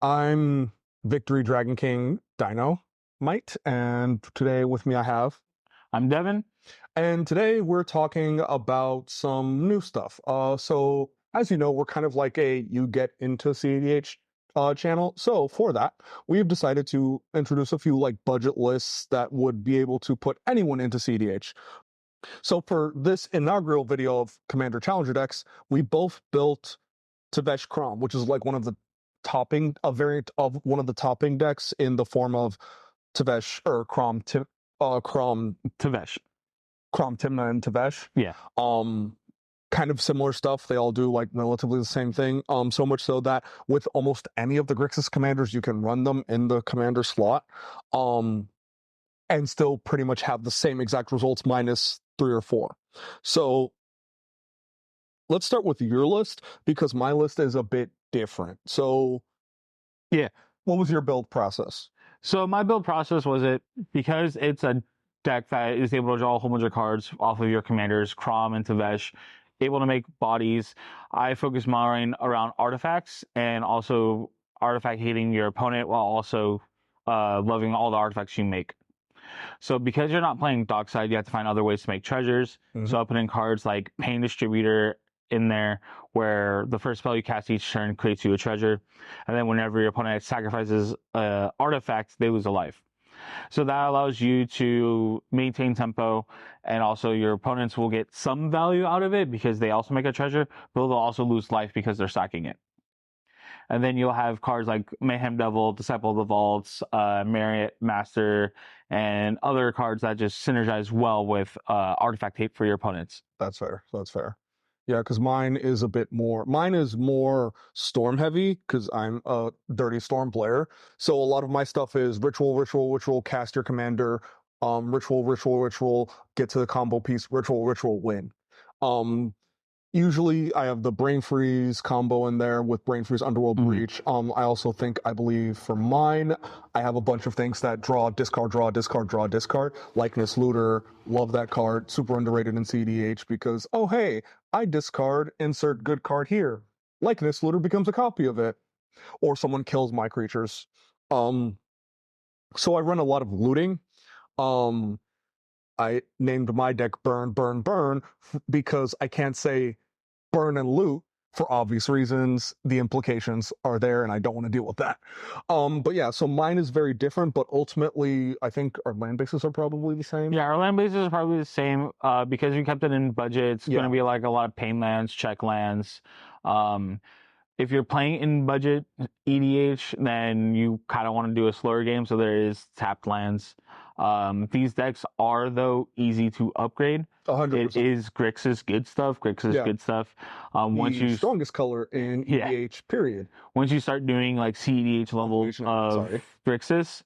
I'm Victory Dragon King Dino Might, and today with me I have. I'm Devin. And today we're talking about some new stuff. So as you know, we're kind of like a you get into cEDH channel. So for that, we've decided to introduce a few like budget lists that would be able to put anyone into cEDH. So for this inaugural video of Commander Challenger decks, we both built cEDH Crom, which is like one of the a variant of one of the topping decks in the form of cEDH or Tavesh. Crom Timna and cEDH. Yeah. Kind of similar stuff. They all do like relatively the same thing. So much so that with almost any of the Grixis commanders, you can run them in the commander slot. And still pretty much have the same exact results minus 3 or 4. So let's start with your list because my list is a bit different. So Yeah. what was your build process? So my build process was because it's a deck that is able to draw a whole bunch of cards off of your commanders, Crom and Tavesh, able to make bodies. I focus mine around artifacts and also artifact hating your opponent while also loving all the artifacts you make. So because you're not playing Dockside, you have to find other ways to make treasures. So I put in cards like Pain Distributor in there, where the first spell you cast each turn creates you a treasure, and then whenever your opponent sacrifices an artifact, they lose a life. So that allows you to maintain tempo, and also your opponents will get some value out of it because they also make a treasure, but they'll also lose life because they're sacking it. And then you'll have cards like Mayhem Devil, Disciple of the Vaults, Marriott Master, and other cards that just synergize well with artifact hate for your opponents. That's fair. That's fair. Yeah, because mine is more storm heavy because I'm a dirty storm player. So a lot of my stuff is ritual, cast your commander, ritual, get to the combo piece, ritual, win. Usually I have the Brain Freeze combo in there with Brain Freeze Underworld Breach. I also I believe for mine, I have a bunch of things that draw, discard, discard. Likeness Looter, love that card, super underrated in cEDH because, oh hey, I discard, insert good card here. Likeness Looter becomes a copy of it. Or someone kills my creatures. So I run a lot of looting. I named my deck Burn because I can't say burn and loot for obvious reasons. The implications are there and I don't want to deal with that. But yeah, so mine is very different, but ultimately I think our land bases are probably the same. Yeah, our land bases are probably the same because we kept it in budget. It's going to be like a lot of pain lands, check lands. If you're playing in budget EDH, then you kind of want to do a slower game, so there is tapped lands. These decks are, though, easy to upgrade. 100%. It is Grixis good stuff. Good stuff. The strongest color in EDH, period. Once you start doing like cEDH levels of Grixis,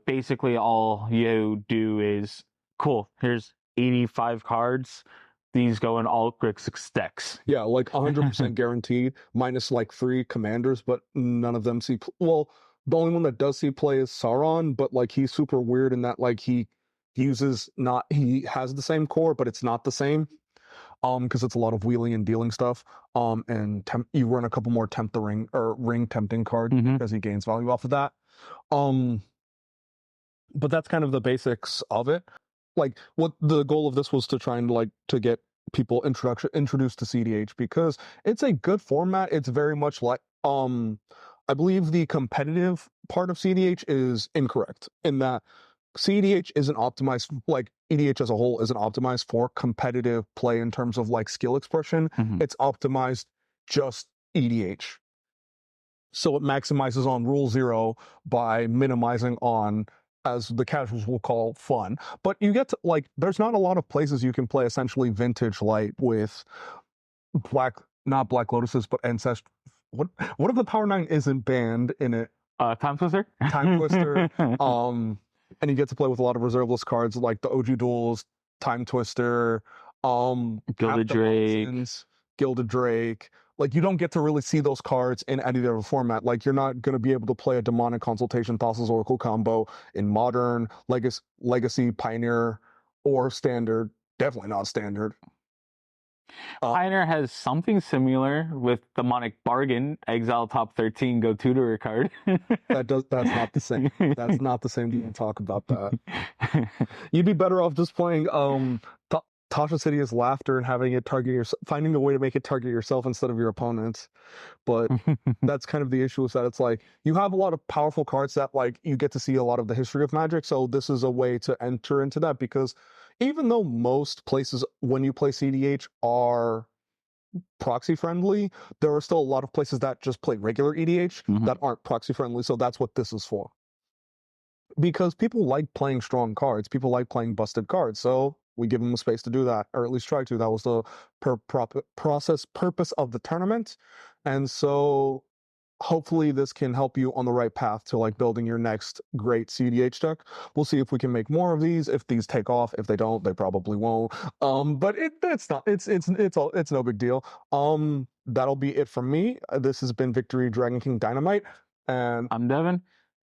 basically all you do is, cool, here's 85 cards. These go in all Grixis decks. Yeah, like 100% guaranteed, minus like 3 commanders, but none of them see. Well, the only one that does see play is Sauron, but like he's super weird in that like he has the same core, but it's not the same. Because it's a lot of wheeling and dealing stuff. And you run a couple more tempt the ring or ring tempting cards because he gains value off of that. But that's kind of the basics of it. Like what the goal of this was to try and to get people introduced to cEDH because it's a good format. It's very much like I believe the competitive part of cEDH is incorrect in that cEDH isn't optimized, like EDH as a whole isn't optimized for competitive play in terms of like skill expression. It's optimized just EDH. So it maximizes on rule 0 by minimizing on, as the casuals will call, fun. But you get to, like, there's not a lot of places you can play essentially vintage light with not Black Lotuses, but Ancestral. What if the Power 9 isn't banned in it? Time Twister? Time Twister. And you get to play with a lot of reserveless cards like the OG Duels, Time Twister, Gilded Drake. Like, you don't get to really see those cards in any other format. Like, you're not going to be able to play a Demonic Consultation Thassa's Oracle combo in Modern, Legacy, Pioneer, or Standard. Definitely not Standard. Pioneer has something similar with Demonic Bargain, Exile top 13, go tutor card. That's not the same. That's not the same. We don't talk about that. You'd be better off just playing Tasha City's Laughter and having it target your, finding a way to make it target yourself instead of your opponents. But that's kind of the issue, is that it's like you have a lot of powerful cards that like you get to see a lot of the history of Magic. So this is a way to enter into that, because even though most places when you play cEDH are proxy friendly, there are still a lot of places that just play regular EDH that aren't proxy friendly. So that's what this is for. Because people like playing strong cards, people like playing busted cards, so we give them a space to do that, or at least try to. That was the purpose of the tournament, and so hopefully this can help you on the right path to like building your next great cEDH deck. We'll see if we can make more of these. If these take off, if they don't, they probably won't. But it's no big deal. That'll be it from me. This has been Victory Dragon King Dynamite, and I'm Devin.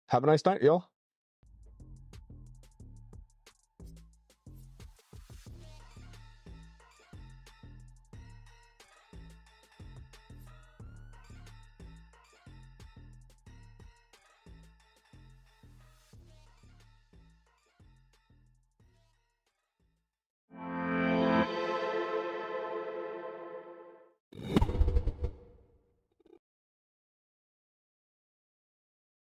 have a nice night, y'all.